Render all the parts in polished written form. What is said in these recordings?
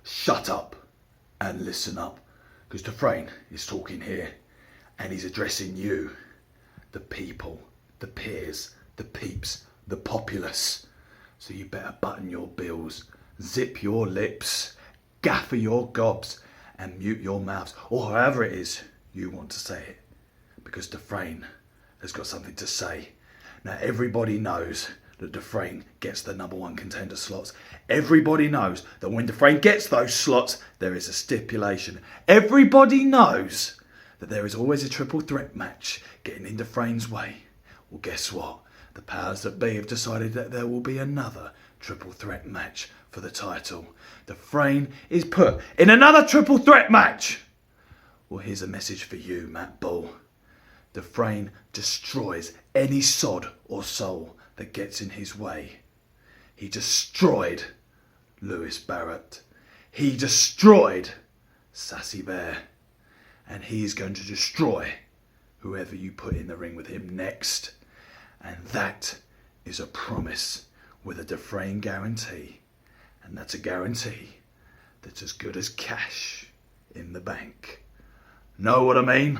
shut up and listen up, because Dufresne is talking here and he's addressing you, the people, the peers, the peeps, the populace. So you better button your bills, zip your lips, gaffer your gobs and mute your mouths, or however it is you want to say it, because Dufresne has got something to say. Now everybody knows that Dufresne gets the number one contender slots. Everybody knows that when Dufresne gets those slots, there is a stipulation. Everybody knows that there is always a triple threat match getting in Dufresne's way. Well, guess what? The powers that be have decided that there will be another triple threat match for the title. Dufresne is put in another triple threat match. Well, here's a message for you, Matt Bull. Dufresne destroys any sod or soul that gets in his way. He destroyed Lewis Barrett. He destroyed Sassy Bear. And he is going to destroy whoever you put in the ring with him next. And that is a promise with a Dufresne guarantee. And that's a guarantee that's as good as cash in the bank. Know what I mean?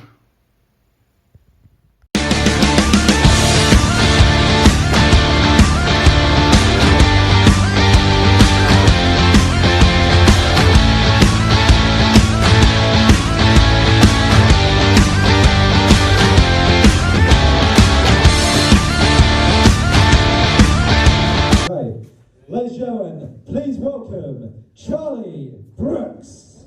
Ladies and gentlemen, please welcome Charlie Brooks.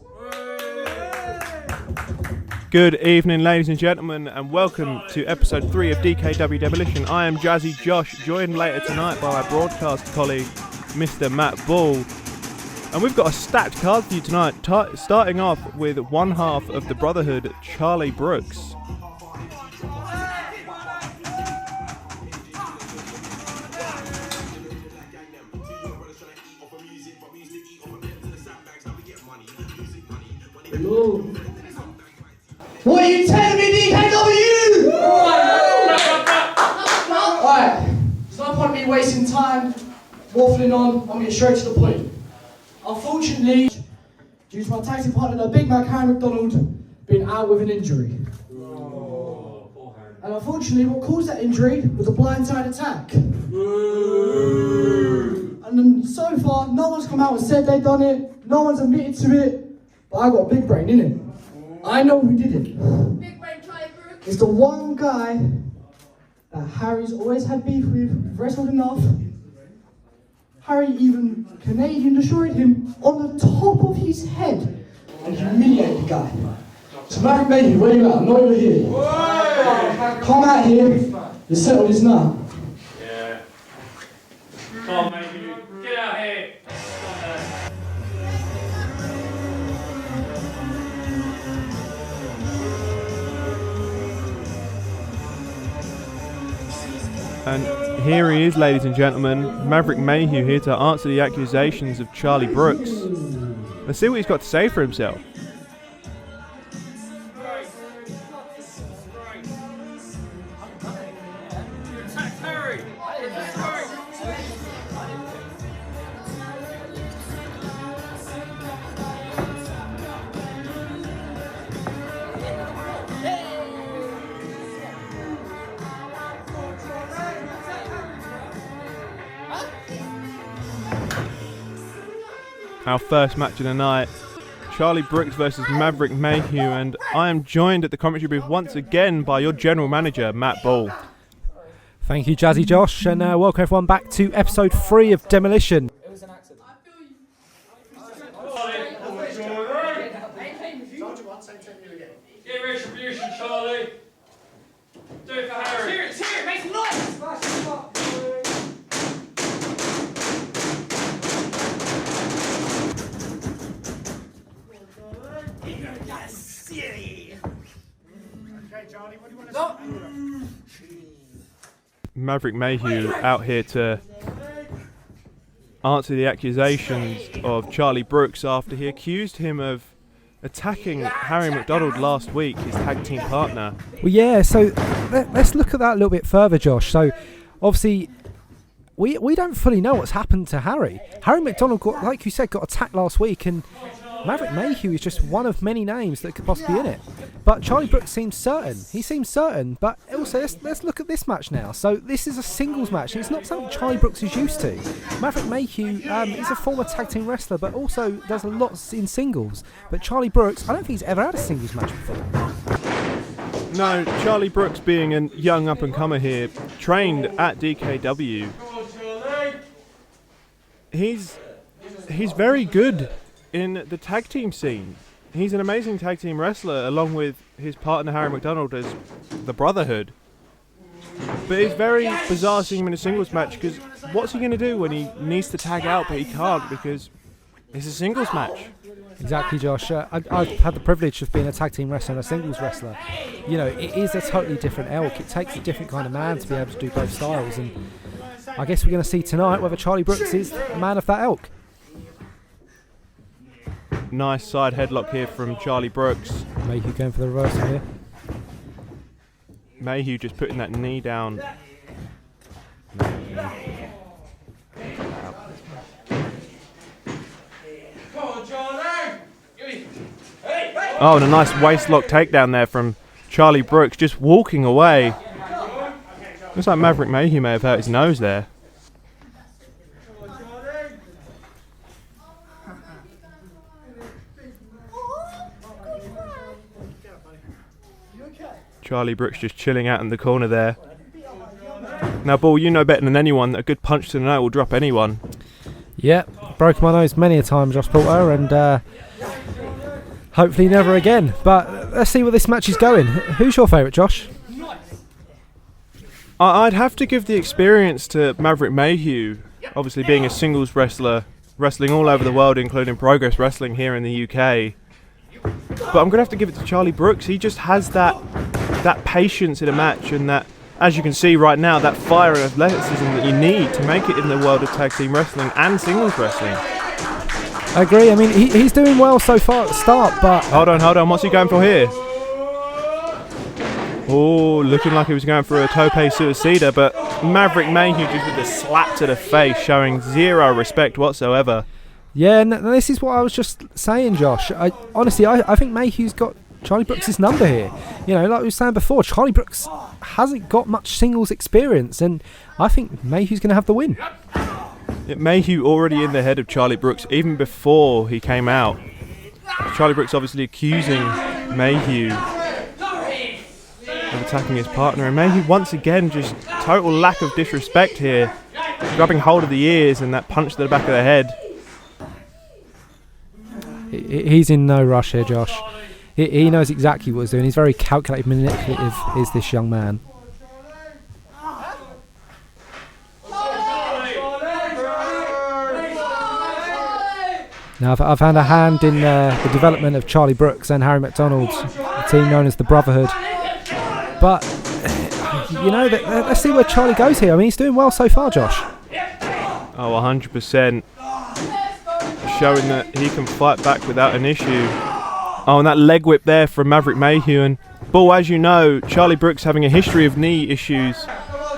Good evening, ladies and gentlemen, and welcome to episode 3 of DKW Demolition. I am Jazzy Josh, joined later tonight by my broadcast colleague, Mr. Matt Bull. And we've got a stacked card for you tonight, starting off with one half of the Brotherhood, Charlie Brooks. Hello. What are you telling me, DKW? Alright, there's no point in me wasting time, waffling on, I'm going to get straight to the point. Unfortunately, due to my taxi partner, the Big Mac Harry McDonald, being out with an injury. And unfortunately, what caused that injury was a blindside attack. And then, so far, no one's come out and said they've done it, no one's admitted to it. But I got a big brain, innit? I know who did it. Big brain Charlie Brooks. It's the one guy that Harry's always had beef with, wrestled enough. Harry even Canadian destroyed him on the top of his head and humiliated the guy. So Maverick Mayhew, where you at? I know you're here. Come out here, you settle this now. Yeah. Come on, Mayhew. Get out here. And here he is, ladies and gentlemen, Maverick Mayhew, here to answer the accusations of Charlie Brooks. Let's see what he's got to say for himself. Our first match of the night, Charlie Brooks versus Maverick Mayhew, and I am joined at the commentary booth once again by your general manager, Matt Bull. Thank you, Jazzy Josh, and welcome everyone back to episode 3 of Demolition. It was an accident. Get retribution, Charlie. Do it for Harry. Cheer it, make some noise. Maverick Mayhew out here to answer the accusations of Charlie Brooks after he accused him of attacking Harry McDonald last week, his tag team partner. Well, yeah, so let's look at that a little bit further, Josh. So, obviously, we don't fully know what's happened to Harry. Harry McDonald, like you said, got attacked last week, and Maverick Mayhew is just one of many names that could possibly be in it. But Charlie Brooks seems certain. He seems certain. But also, let's look at this match now. So this is a singles match, and it's not something Charlie Brooks is used to. Maverick Mayhew is a former tag team wrestler, but also does a lot in singles. But Charlie Brooks, I don't think he's ever had a singles match before. No, Charlie Brooks, being a young up-and-comer here, trained at DKW. He's very good in the tag team scene. He's an amazing tag team wrestler, along with his partner Harry McDonald as the Brotherhood. But it's very bizarre seeing him in a singles match, because what's he going to do when he needs to tag out but he can't because it's a singles match? Exactly, Josh. I've had the privilege of being a tag team wrestler and a singles wrestler. You know, it is a totally different elk. It takes a different kind of man to be able to do both styles, and I guess we're going to see tonight whether Charlie Brooks is a man of that elk. Nice side headlock here from Charlie Brooks. Mayhew going for the reversal here. Mayhew just putting that knee down. Oh, and a nice waistlock takedown there from Charlie Brooks, just walking away. Looks like Maverick Mayhew may have hurt his nose there. Charlie Brooks just chilling out in the corner there. Now, Bull, you know better than anyone that a good punch to the nose will drop anyone. Yeah, broke my nose many a time, Josh Porter, and hopefully never again. But let's see where this match is going. Who's your favourite, Josh? I'd have to give the experience to Maverick Mayhew, obviously being a singles wrestler, wrestling all over the world, including Progress Wrestling here in the UK. But I'm going to have to give it to Charlie Brooks. He just has that patience in a match, and that, as you can see right now, that fire and athleticism that you need to make it in the world of tag team wrestling and singles wrestling. I agree. I mean, he's doing well so far at the start, but... Hold on. What's he going for here? Oh, looking like he was going for a tope suicida, but Maverick Mayhew just with a slap to the face, showing zero respect whatsoever. Yeah, and this is what I was just saying, Josh. Honestly, I think Mayhew's got Charlie Brooks' number here. You know, like we were saying before, Charlie Brooks hasn't got much singles experience, and I think Mayhew's going to have the win. Yeah, Mayhew already in the head of Charlie Brooks even before he came out. Charlie Brooks obviously accusing Mayhew of attacking his partner, and Mayhew once again just total lack of disrespect here, grabbing hold of the ears and that punch to the back of the head. He's in no rush here, Josh. He knows exactly what he's doing. He's very calculated, manipulative, is this young man. Now, I've had a hand in the development of Charlie Brooks and Harry McDonald, a team known as the Brotherhood. But, you know, let's see where Charlie goes here. I mean, he's doing well so far, Josh. Oh, 100%. Showing that he can fight back without an issue. Oh, and that leg whip there from Maverick Mayhew. And, Bull, as you know, Charlie Brooks having a history of knee issues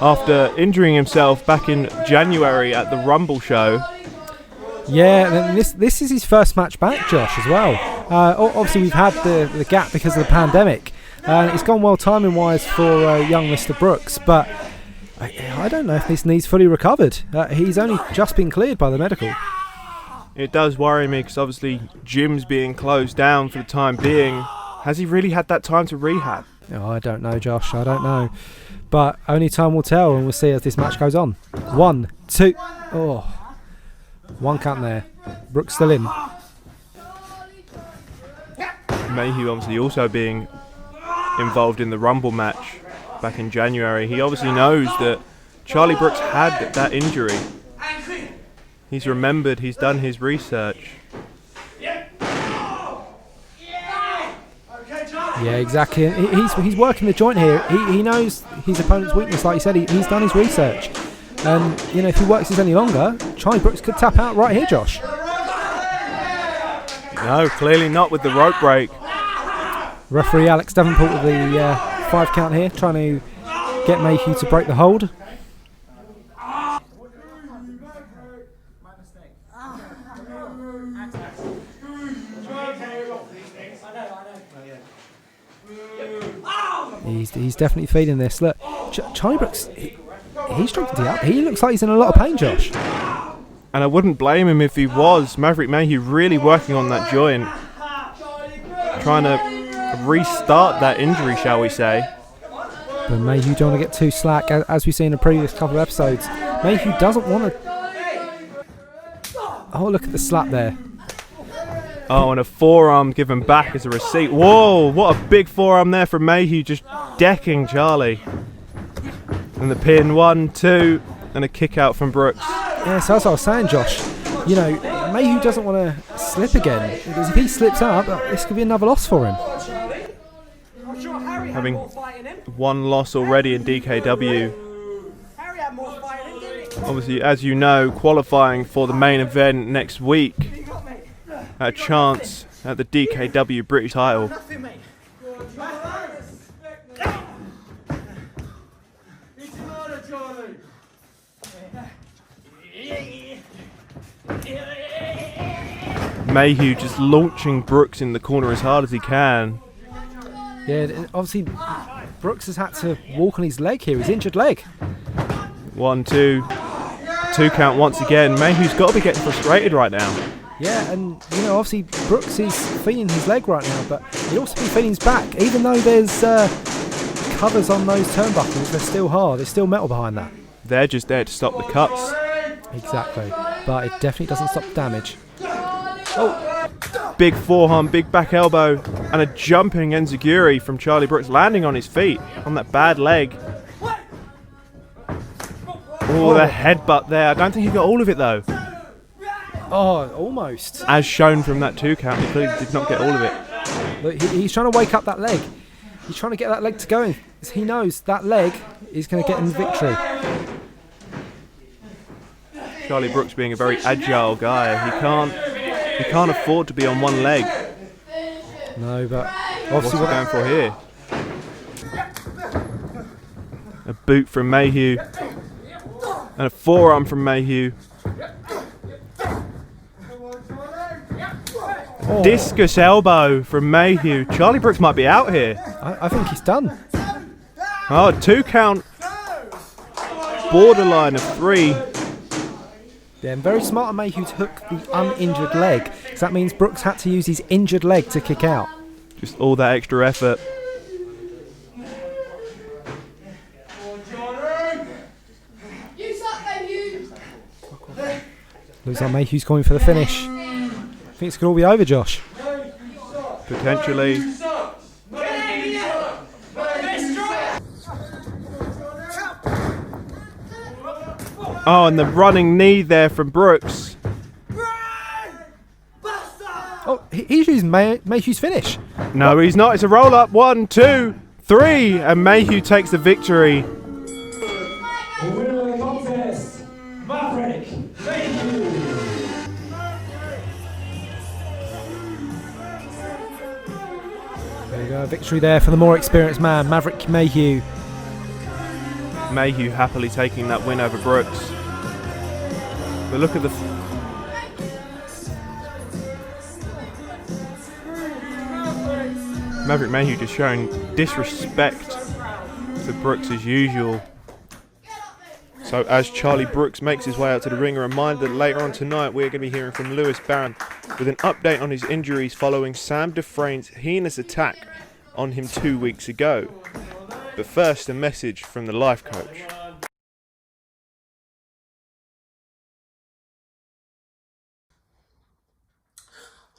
after injuring himself back in January at the Rumble show. Yeah, and this is his first match back, Josh, as well. Obviously, we've had the gap because of the pandemic. It's gone well timing-wise for young Mr. Brooks, but I don't know if this knee's fully recovered. He's only just been cleared by the medical. It does worry me because obviously gyms being closed down for the time being. Has he really had that time to rehab? Oh, I don't know, Josh. I don't know. But only time will tell, and we'll see as this match goes on. 1, 2. Oh. One count there. Brooks still in. Mayhew obviously also being involved in the Rumble match back in January. He obviously knows that Charlie Brooks had that injury. He's remembered, he's done his research. Yeah, exactly. He's working the joint here. He knows his opponent's weakness, like you said. He's done his research. And, you know, if he works this any longer, Charlie Brooks could tap out right here, Josh. No, clearly not with the rope break. Referee Alex Davenport with the 5 count here, trying to get Mayhew to break the hold. he's definitely feeding this. Look, Charlie Brooks, he's struggling up. He looks like he's in a lot of pain, Josh. And I wouldn't blame him if he was. Maverick Mayhew really working on that joint, trying to restart that injury, shall we say. But Mayhew don't want to get too slack, as we've seen in the previous couple of episodes. Mayhew doesn't want to... Oh, look at the slap there. Oh, and a forearm given back as a receipt. Whoa, what a big forearm there from Mayhew, just decking Charlie. And the pin, 1, 2, and a kick out from Brooks. Yeah, so that's what I was saying, Josh. You know, Mayhew doesn't want to slip again, because if he slips up, this could be another loss for him. Having one loss already in DKW. Obviously, as you know, qualifying for the main event next week. A chance at the DKW British title. Mayhew just launching Brooks in the corner as hard as he can. Yeah, obviously Brooks has had to walk on his leg here, his injured leg. 1, 2, 2 count once again. Mayhew's got to be getting frustrated right now. Yeah, and you know, obviously Brooks is feeling his leg right now, but he'd also be feeling his back. Even though there's covers on those turnbuckles, they're still hard. There's still metal behind that. They're just there to stop the cuts. Exactly, but it definitely doesn't stop the damage. Oh, big forearm, big back elbow, and a jumping enziguri from Charlie Brooks, landing on his feet on that bad leg. Oh, the headbutt there. I don't think he got all of it though. Oh, almost. As shown from that 2 count, he clearly did not get all of it. Look, he's trying to wake up that leg. He's trying to get that leg to going. He knows that leg is going to get him the victory. Charlie Brooks being a very agile guy, he can't afford to be on one leg. No, but What's obviously he going for here? A boot from Mayhew and a forearm from Mayhew. Oh. Discus elbow from Mayhew. Charlie Brooks might be out here. I think he's done. Oh, 2 count. Borderline of 3. Yeah, and very smart of Mayhew to hook the uninjured leg, because that means Brooks had to use his injured leg to kick out. Just all that extra effort. You suck, Mayhew. Looks like Mayhew's going for the finish. I think it's going to all be over, Josh. Potentially. Oh, and the running knee there from Brooks. Oh, he's using Mayhew's finish. No, he's not. It's a roll up. 1, 2, 3. And Mayhew takes the victory. The winner of the contest, Maverick Mayhew. There you go, victory there for the more experienced man, Maverick Mayhew. Mayhew happily taking that win over Brooks. But look at the... Maverick Mayhew just showing disrespect to Brooks as usual. So as Charlie Brooks makes his way out to the ring, a reminder that later on tonight we're going to be hearing from Lewis Barrett with an update on his injuries following Sam Dufresne's heinous attack on him 2 weeks ago. But first, a message from the life coach.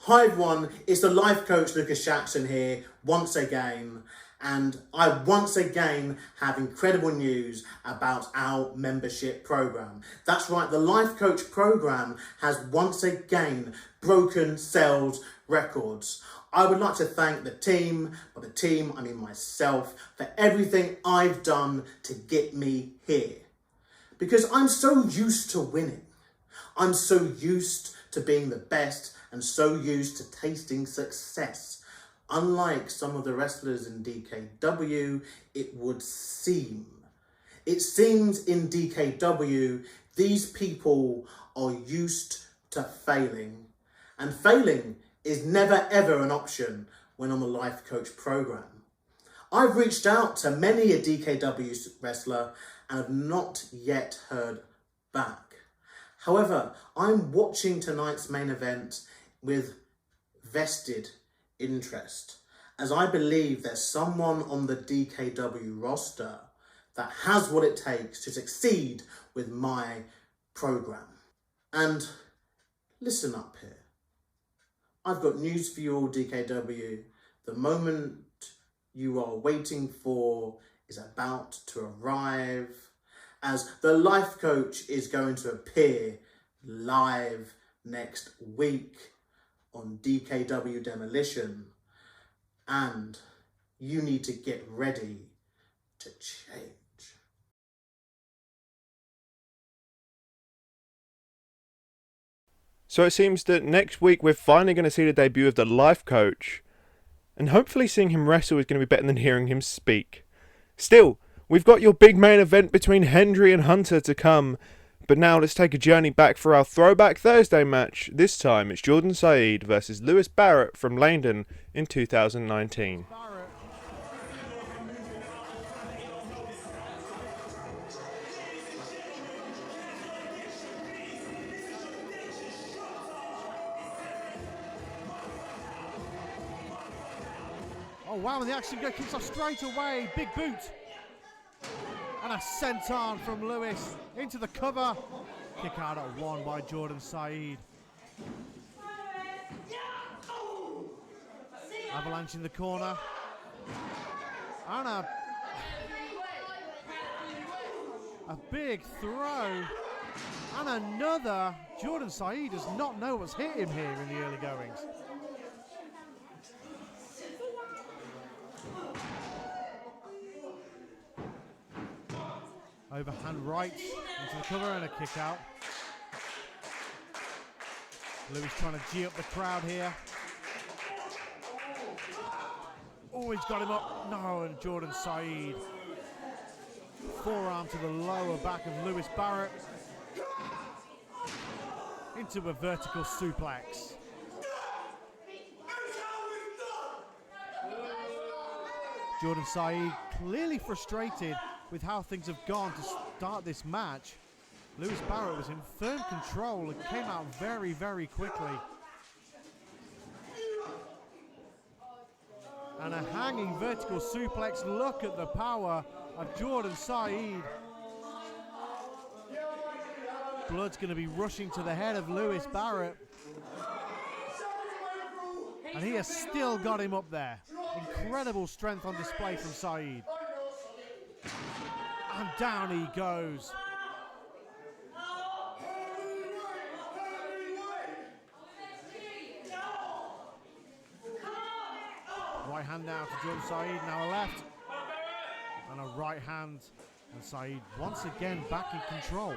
Hi everyone, it's the life coach Lucas Jackson here once again, and I once again have incredible news about our membership program. That's right, the life coach program has once again broken sales records. I would like to thank the team, by the team I mean myself, for everything I've done to get me here. Because I'm so used to winning. I'm so used to being the best and so used to tasting success. Unlike some of the wrestlers in DKW, it would seem. It seems in DKW, these people are used to failing. And failing is never ever an option when on the life coach program. I've reached out to many a DKW wrestler and have not yet heard back. However, I'm watching tonight's main event with vested interest, as I believe there's someone on the DKW roster that has what it takes to succeed with my program. And listen up here. I've got news for you all, DKW. The moment you are waiting for is about to arrive, as the life coach is going to appear live next week on DKW Demolition, and you need to get ready to change. So it seems that next week we're finally going to see the debut of the life coach, and hopefully seeing him wrestle is going to be better than hearing him speak. Still, we've got your big main event between Hendry and Hunter to come, but now let's take a journey back for our Throwback Thursday match. This time it's Jordan Saeed versus Lewis Barrett from Leyden in 2019. Oh wow, and the action kicks off straight away. Big boot. And a senton from Lewis into the cover. Kick out at one by Jordan Saeed. Avalanche in the corner. And a big throw. And another. Jordan Saeed does not know what's hit him here in the early goings. Overhand right into the cover and a kick out. Lewis trying to G up the crowd here. Oh, he's got him up. No, and Jordan Saeed. Forearm to the lower back of Lewis Barrett. Into a vertical suplex. Jordan Saeed clearly frustrated with how things have gone to start this match. Lewis Barrett was in firm control and came out very, very quickly. And a hanging vertical suplex. Look at the power of Jordan Saeed. Blood's going to be rushing to the head of Lewis Barrett. And he has still got him up there. Incredible strength on display from Saeed. And down he goes. Right hand now to Jordan Saeed, now a left. And a right hand. And Saeed once again back in control.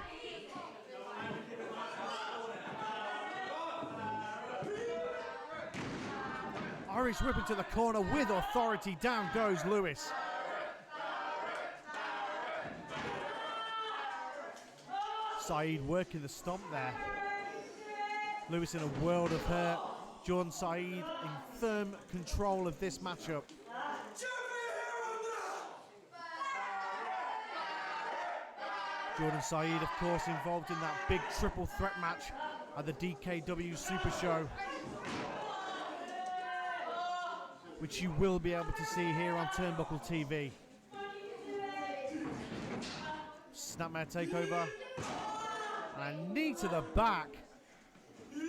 Irish whip into the corner with authority. Down goes Lewis. Saeed working the stomp there. Lewis in a world of hurt. Jordan Saeed in firm control of this matchup. Jordan Saeed, of course, involved in that big triple threat match at the DKW Super Show, which you will be able to see here on Turnbuckle TV. Snapmare takeover. And a knee to the back. You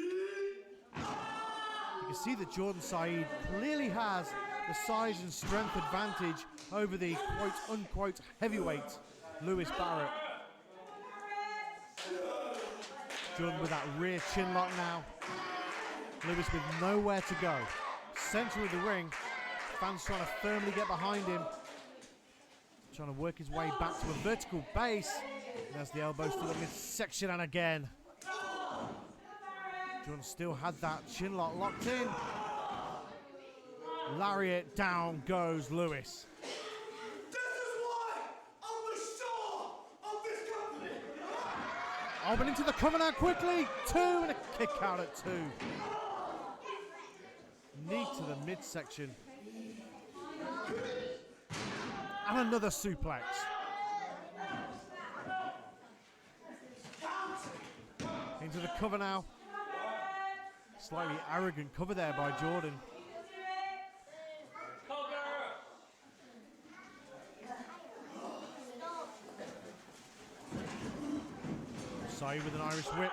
can see that Jordan Saeed clearly has the size and strength advantage over the quote-unquote heavyweight Lewis Barrett. Jordan with that rear chin lock now. Lewis with nowhere to go. Center of the ring. Fans trying to firmly get behind him. Trying to work his way back to a vertical base. There's the elbows to the midsection, and again. Jordan still had that chin lock locked in. Lariat, down goes Lewis. This is why I'm the star of this company. Open into the cover now quickly. 2 and a kick out at 2. Knee to the midsection. And another suplex. Into the cover now. Slightly arrogant cover there by Jordan. Saeed with an Irish whip.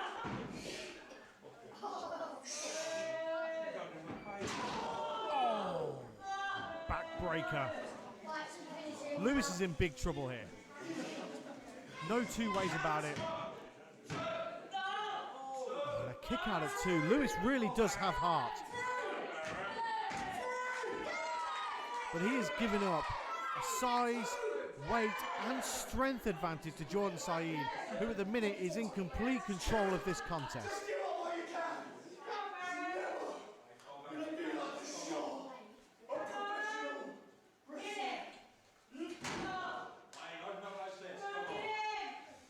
Oh, backbreaker. Lewis is in big trouble here. No two ways about it. And a kick out at 2. Lewis really does have heart. But he is giving up a size, weight and strength advantage to Jordan Saeed, who at the minute is in complete control of this contest.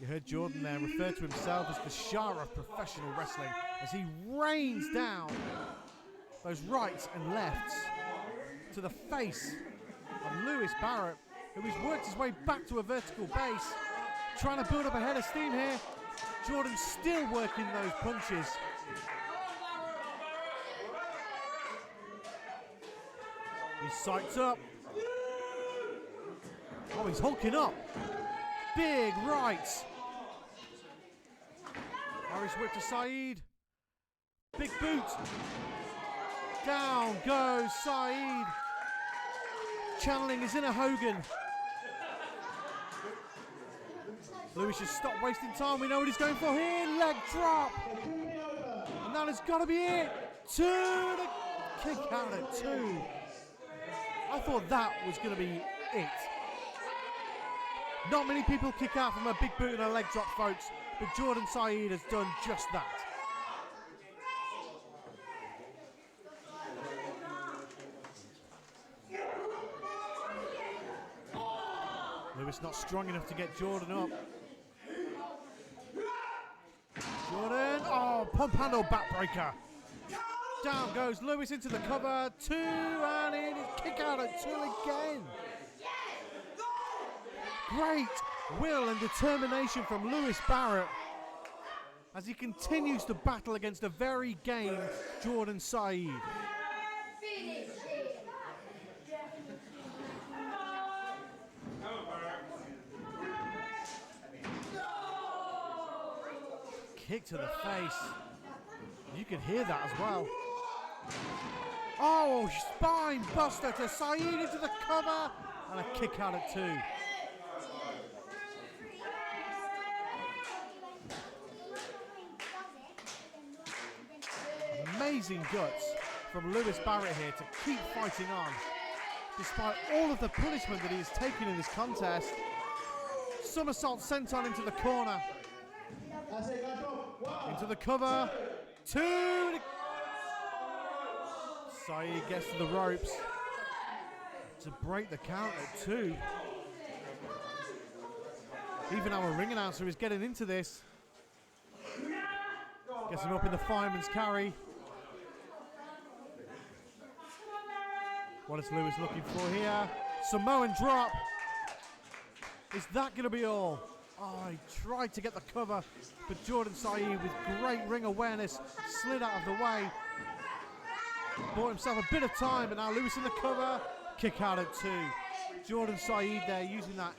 You heard Jordan there refer to himself as the Shah of professional wrestling as he rains down those rights and lefts to the face of Lewis Barrett, who has worked his way back to a vertical base, trying to build up a head of steam here. Jordan still working those punches. He's psyched up. Oh, he's hulking up. Big rights. Irish whip to Saeed. Big boot. Down goes Saeed. Channeling his inner Hogan. Lewis should stop wasting time. We know what he's going for here. Leg drop. And that has got to be it. 2 to kick out at 2. I thought that was going to be it. Not many people kick out from a big boot and a leg drop, folks, but Jordan Saeed has done just that. Lewis not strong enough to get Jordan up. Jordan, oh, pump handle backbreaker. Down goes Lewis into the cover, 2 and in, kick out at 2 again. Great will and determination from Lewis Barrett as he continues to battle against a very game Jordan Saeed. Kick to the face. You can hear that as well. Oh, spine buster to Saeed into the cover and a kick out at 2. Amazing guts from Lewis Barrett here to keep fighting on despite all of the punishment that he has taken in this contest. Somersault senton into the corner. Into the cover. 2. Saeed gets to the ropes to break the count at 2. Even our ring announcer is getting into this. Gets him up in the fireman's carry. What is Lewis looking for here? Samoan drop. Is that going to be all? Oh, he tried to get the cover, but Jordan Saeed, with great ring awareness, slid out of the way. Bought himself a bit of time, but now Lewis in the cover. Kick out at 2. Jordan Saeed there using that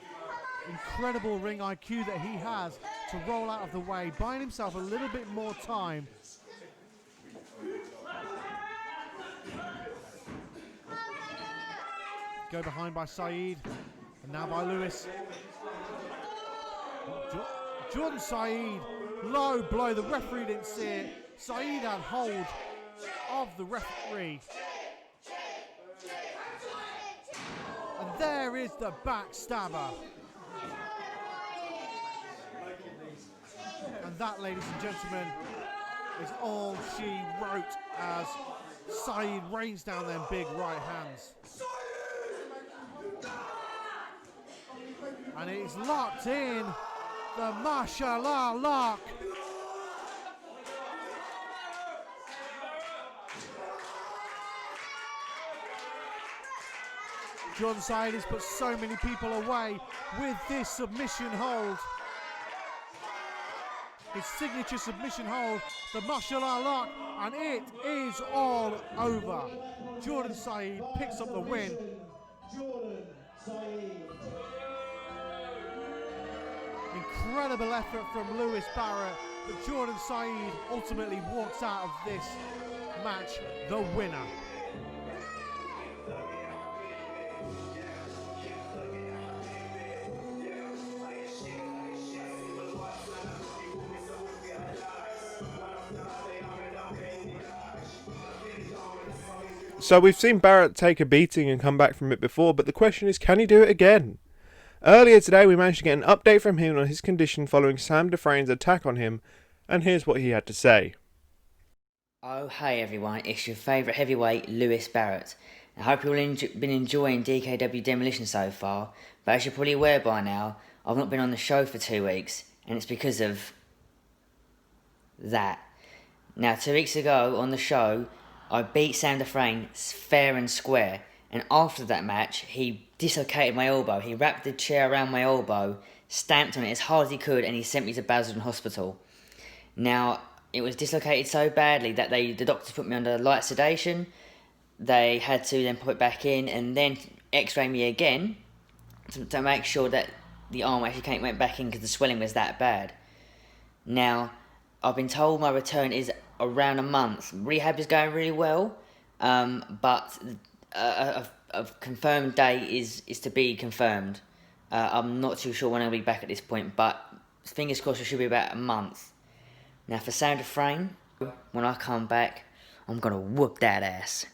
incredible ring IQ that he has to roll out of the way, buying himself a little bit more time. Go behind by Saeed, and now by Lewis. Jordan Saeed, low blow, the referee didn't see it. Saeed had hold of the referee. And there is the backstabber. And that, ladies and gentlemen, is all she wrote as Saeed rains down them big right hands. And it is locked in, the Mashallah lock. Jordan Saeed has put so many people away with this submission hold. His signature submission hold, the martial art lock, and it is all over. Jordan Saeed picks up the win. Jordan Saeed. Incredible effort from Lewis Barrett, but Jordan Saeed ultimately walks out of this match the winner. So we've seen Barrett take a beating and come back from it before, but the question is, can he do it again? Earlier today we managed to get an update from him on his condition following Sam Dufresne's attack on him, and here's what he had to say. Oh hey everyone, it's your favourite heavyweight Lewis Barrett. I hope you've all been enjoying DKW Demolition so far, but as you're probably aware by now, I've not been on the show for 2 weeks, and it's because of that. Now 2 weeks ago on the show, I beat Sam Dufresne fair and square, and after that match, he dislocated my elbow. He wrapped the chair around my elbow, stamped on it as hard as he could, and he sent me to Basildon Hospital. Now, it was dislocated so badly that the doctors put me under light sedation. They had to then put it back in and then x-ray me again to make sure that the arm actually went back in because the swelling was that bad. Now, I've been told my return is around a month. Rehab is going really well, but a confirmed date is to be confirmed. I'm not too sure when I'll be back at this point, but fingers crossed it should be about a month. Now for Sam Dufresne, when I come back, I'm going to whoop that ass.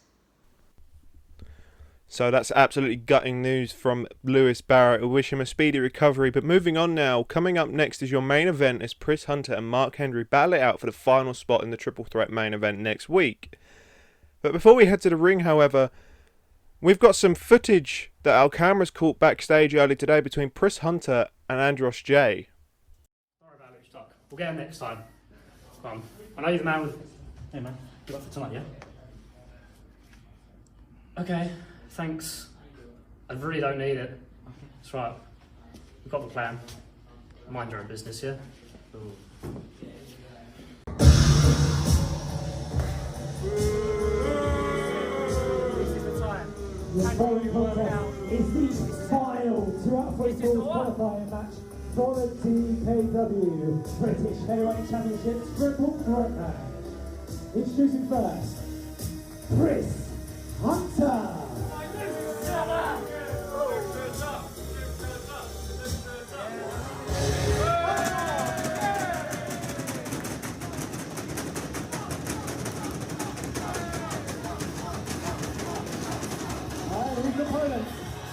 So that's absolutely gutting news from Lewis Barrett. We wish him a speedy recovery. But moving on now, coming up next is your main event as Pris Hunter and Mark Hendry battle it out for the final spot in the Triple Threat main event next week. But before we head to the ring, however, we've got some footage that our cameras caught backstage early today between Pris Hunter and Andros J. Sorry about it, stuck. We'll get him next time. Come on. I know you're the man with... Hey man, you up for tonight, yeah? Okay. Thanks. I really don't need it. That's right. We've got the plan. Mind your own business, yeah? The following contest is the final 2 out of 3 falls qualifying match for the DKW British Heavyweight Championship Triple Threat match. Introducing first, Pris Hunter. His opponent,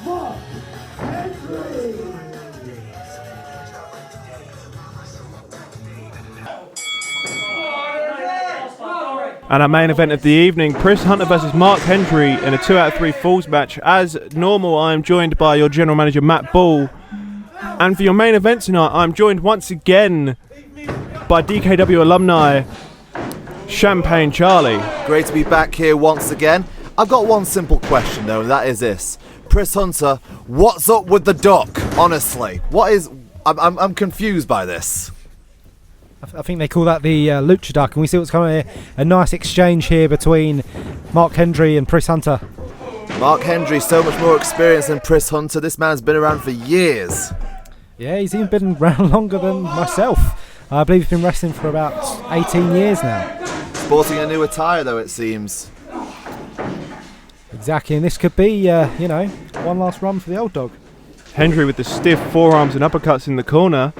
Mark Hendry. And our main event of the evening, Pris Hunter versus Mark Hendry in a 2 out of 3 falls match. As normal, I am joined by your general manager, Matt Ball. And for your main event tonight, I'm joined once again by DKW alumni, Champagne Charlie. Great to be back here once again. I've got one simple question though, and that is this. Pris Hunter, what's up with the duck? Honestly, what is... I'm confused by this. I think they call that the Lucha Duck, and we see what's coming here. A nice exchange here between Mark Hendry and Pris Hunter. Mark Hendry, so much more experience than Pris Hunter. This man's been around for years. Yeah, he's even been around longer than myself. I believe he's been wrestling for about 18 years now. Sporting a new attire though, it seems. Exactly, and this could be, one last run for the old dog. Hendry with the stiff forearms and uppercuts in the corner.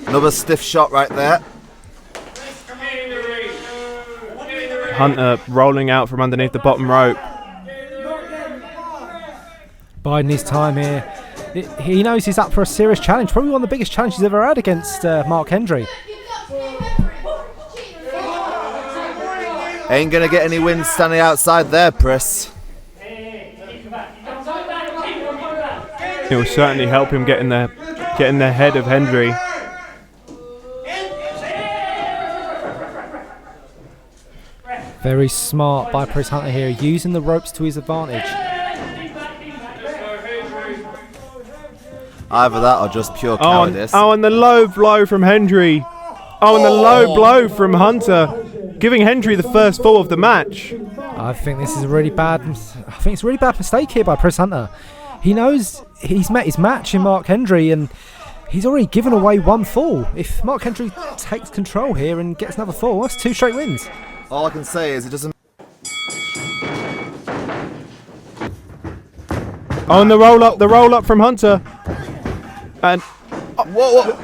Another stiff shot right there. Hunter rolling out from underneath the bottom rope. Biding his time here. He knows he's up for a serious challenge. Probably one of the biggest challenges he's ever had against Mark Hendry. Ain't gonna get any wins standing outside there, Pris. It will certainly help him get in the head of Hendry. Very smart by Pris Hunter here, using the ropes to his advantage. Either that or just pure cowardice. And the low blow from Hendry. And the low blow from Hunter, giving Hendry the first fall of the match. I think this is a really bad. I think it's a really bad mistake here by Pris Hunter. He knows he's met his match in Mark Hendry, and he's already given away one fall. If Mark Hendry takes control here and gets another fall, that's 2 straight wins. All I can say is it doesn't. Oh, and the roll up from Hunter, and Whoa.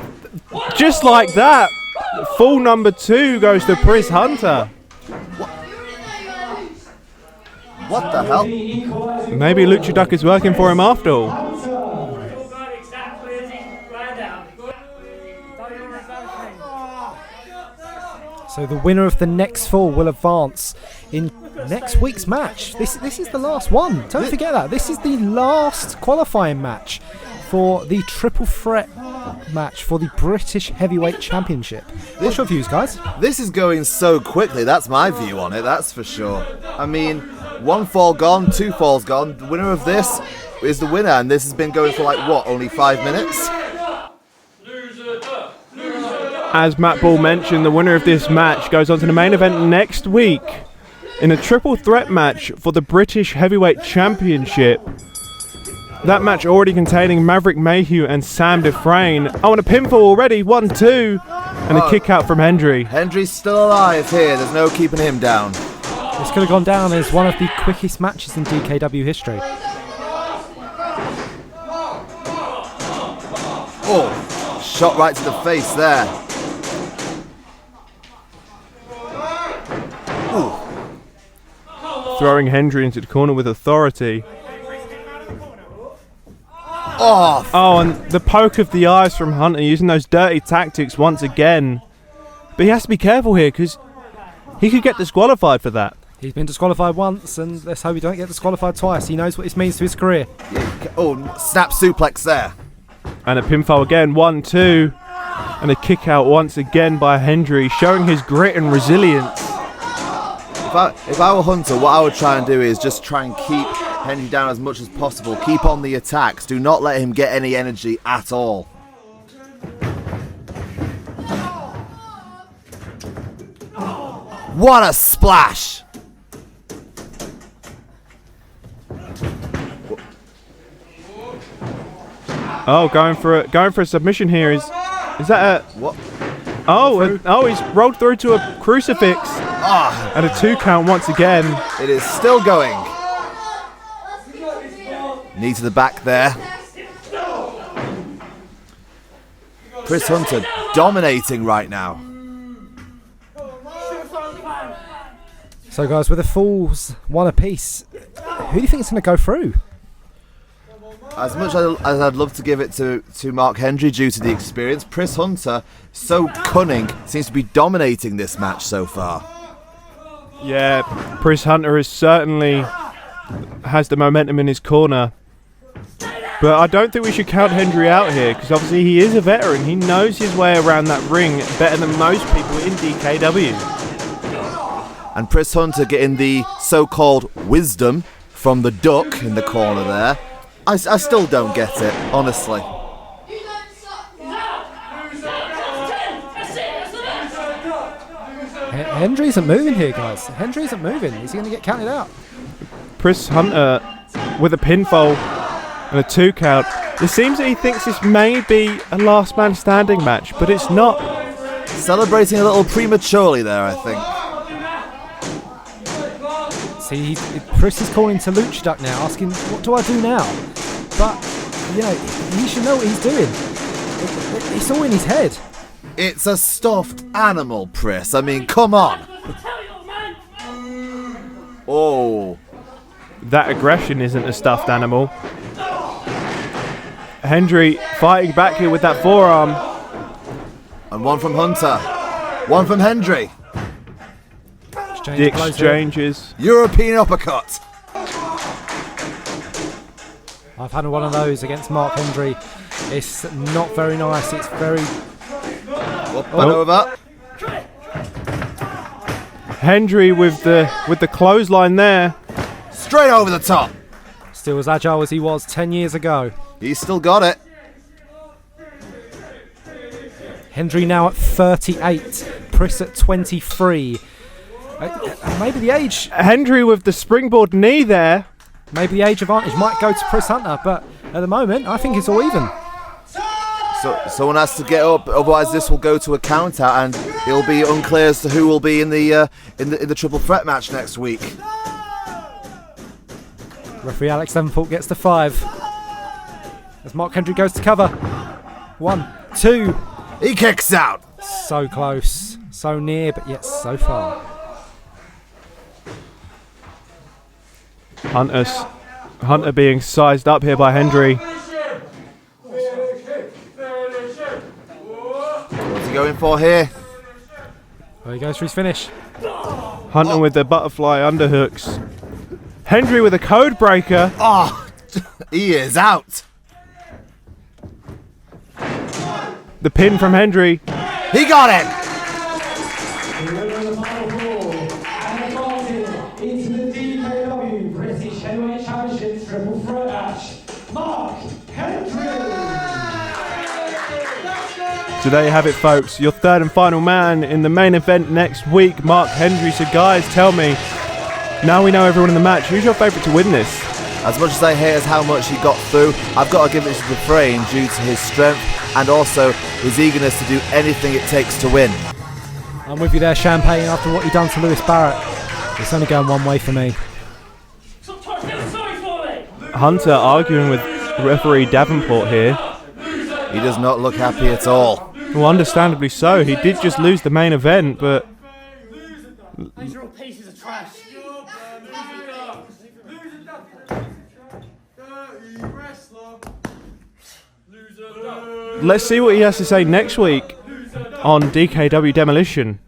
just like that, fall number 2 goes to Pris Hunter. What the hell? Maybe Lucha Duck is working for him after all. So the winner of the next fall will advance in next week's match. This is the last one. Don't forget that. This is the last qualifying match for the triple threat match for the British Heavyweight Championship. What's your views, guys? This is going so quickly. That's my view on it, that's for sure. I mean, 1 fall gone, 2 falls gone. The winner of this is the winner, and this has been going for like, what, only 5 minutes? As Matt Ball mentioned, the winner of this match goes on to the main event next week in a triple threat match for the British Heavyweight Championship. That match already containing Maverick Mayhew and Sam Dufresne. Oh, and a pinfall already, 1-2, and a kick out from Hendry. Hendry's still alive here, there's no keeping him down. This could have gone down as one of the quickest matches in DKW history. Oh, shot right to the face there. Ooh. Throwing Hendry into the corner with authority. Oh, and the poke of the eyes from Hunter, using those dirty tactics once again. But he has to be careful here because he could get disqualified for that. He's been disqualified once, and let's hope he don't get disqualified twice. He knows what this means to his career. Oh, snap suplex there. And a pinfall again, 1-2. And a kick out once again by Hendry, showing his grit and resilience. If I were Hunter, what I would try and do is just try and keep Hendry down as much as possible. Keep on the attacks. Do not let him get any energy at all. What a splash! Oh, going for a submission here. Is that a what? Oh, he's rolled through to a crucifix. And a 2 count once again. It is still going. Knee to the back there. Pris Hunter dominating right now. So guys, with the falls 1 apiece, who do you think is going to go through? As much as I'd love to give it to Mark Hendry due to the experience, Pris Hunter, so cunning, seems to be dominating this match so far. Yeah, Pris Hunter is certainly has the momentum in his corner. But I don't think we should count Hendry out here, because obviously he is a veteran. He knows his way around that ring better than most people in DKW. And Pris Hunter getting the so-called wisdom from the duck in the corner there. I still don't get it, honestly. Hendry isn't moving here, guys. Hendry isn't moving. Is he going to get counted out? Pris Hunter with a pinfall and a 2 count. It seems that he thinks this may be a last man standing match, but it's not. Celebrating a little prematurely there, I think. See, Pris is calling to Lucha Duck now, asking, what do I do now? But, you know, he should know what he's doing. It's all in his head. It's a stuffed animal, Pris. I mean, come on. Oh. That aggression isn't a stuffed animal. Hendry fighting back here with that forearm. And 1 from Hunter. 1 from Hendry. The exchanges. European uppercut. I've had one of those against Mark Hendry. It's not very nice. It's very... Up and over. Hendry with the clothesline there. Straight over the top. Still as agile as he was 10 years ago. He's still got it. Hendry now at 38. Pris at 23. Maybe the age. Hendry with the springboard knee there. Maybe the age advantage might go to Pris Hunter, but at the moment, I think it's all even. So someone has to get up, otherwise this will go to a count out, and it'll be unclear as to who will be in the triple threat match next week. Referee Alex Davenport gets to 5. As Mark Hendry goes to cover. 1, 2. He kicks out. So close, so near, but yet so far. Hunter being sized up here by Hendry. What's he going for here? There he goes for his finish. Hunter with the butterfly underhooks. Hendry with a code breaker. Oh, he is out. The pin from Hendry. He got it. Into the DKW British Heavyweight Championships Triple Threat match, Mark Hendry. So there you have it, folks. Your third and final man in the main event next week, Mark Hendry. So guys, tell me, now we know everyone in the match, who's your favourite to win this? As much as I hate as how much he got through, I've got to give it to the Frame due to his strength and also his eagerness to do anything it takes to win. I'm with you there, Champagne, after what he done to Lewis Barrett. It's only going one way for me. Hunter arguing with referee Davenport here. He does not look happy at all. Well, understandably so. He did just lose the main event, but... These are all pieces of trash. Let's see what he has to say next week on DKW Demolition.